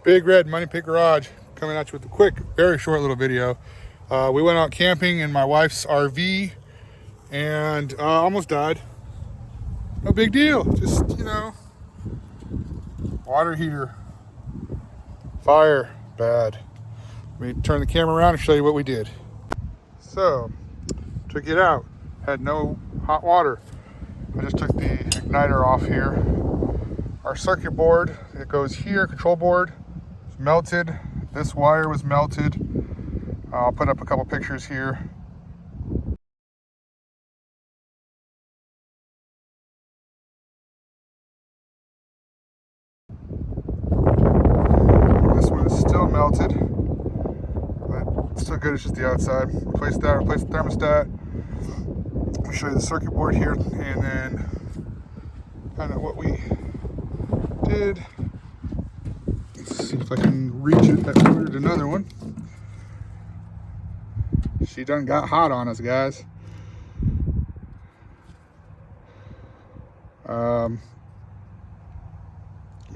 Big Red Money Pit Garage coming at you with a quick, very short little video. We went out camping in my wife's RV and almost died. No big deal, just, you know, water heater, fire, bad. Let me turn the camera around and show you what we did. So, took it out, had no hot water. I just took the igniter off here. Our circuit board, it goes here, control board, is melted. This wire was melted. I'll put up a couple pictures here. This one is still melted, but it's still good, it's just the outside. Replace that, replace the thermostat. I'll show you the circuit board here, and then kind of what we did. Let's see if I can reach it. I ordered another one. She done got hot on us, guys.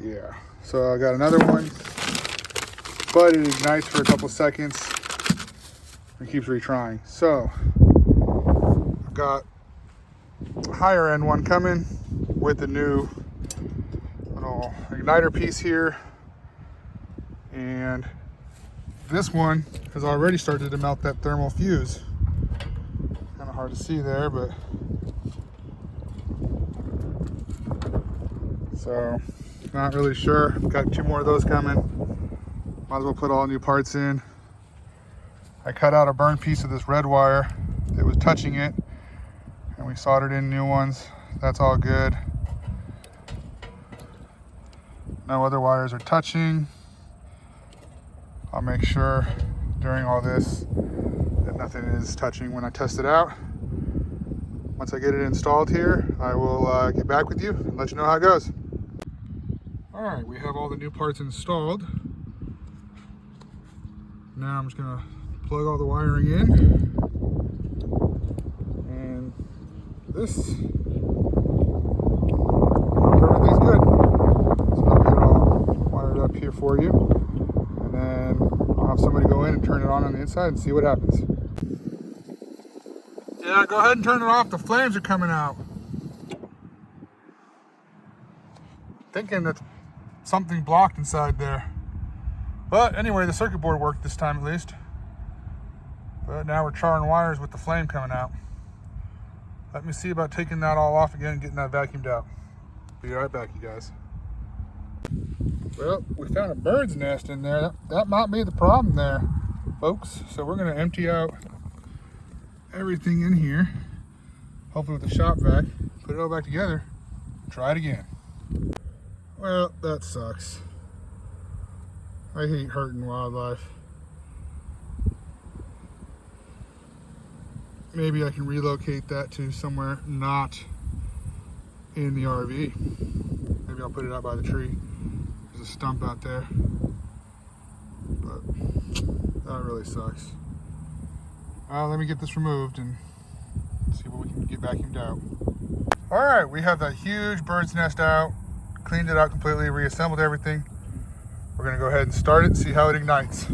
Yeah, so I got another one, but it ignites for a couple seconds and keeps retrying. So I've got a higher end one coming with the new little igniter piece here, and this one has already started to melt that thermal fuse. Kind of hard to see there, but so not really sure. Got two more of those coming. Might as well put all new parts in. I cut out a burned piece of this red wire that was touching it, and we soldered in new ones. That's all good. No other wires are touching. I'll make sure during all this that nothing is touching when I test it out. Once I get it installed here, I will get back with you and let you know how it goes. All right, we have all the new parts installed. Now I'm just gonna plug all the wiring in. And this, everything's good. So I'll get it all wired up here for you. And then I'll have somebody go in and turn it on the inside and see what happens. Yeah, go ahead and turn it off. The flames are coming out. Thinking that something blocked inside there. But anyway, the circuit board worked this time at least. But now we're charring wires with the flame coming out. Let me see about taking that all off again and getting that vacuumed out. Be right back, you guys. Well, we found a bird's nest in there. That might be the problem there, folks. So we're gonna empty out everything in here, hopefully with the shop vac, put it all back together, try it again. Well, that sucks. I hate hurting wildlife. Maybe I can relocate that to somewhere not in the RV. Maybe I'll put it out by the tree. There's a stump out there. But that really sucks. Let me get this removed and see what we can get vacuumed out. All right, we have that huge bird's nest out. Cleaned it out completely, reassembled everything. We're gonna go ahead and start it, see how it ignites.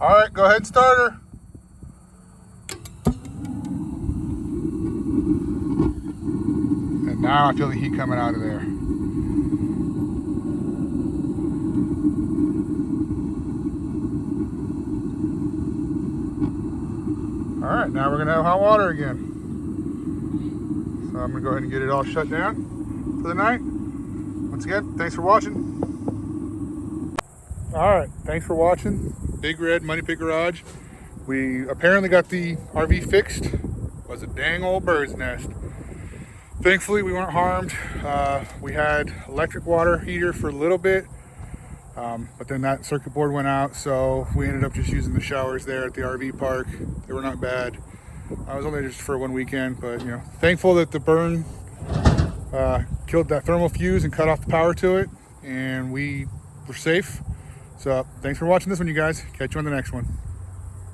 All right, go ahead and start her. And now I feel the heat coming out of there. All right, now we're gonna have hot water again. So I'm gonna go ahead and get it all shut down for the night. Once again, thanks for watching. All right, thanks for watching. Big Red Money Pit Garage. We apparently got the RV fixed. It was a dang old bird's nest. Thankfully, we weren't harmed. We had electric water heater for a little bit, but then that circuit board went out, so we ended up just using the showers there at the RV park. They were not bad. I was only just for one weekend, but you know, thankful that the burn killed that thermal fuse and cut off the power to it, and we were safe. So thanks for watching this one, you guys. Catch you on the next one.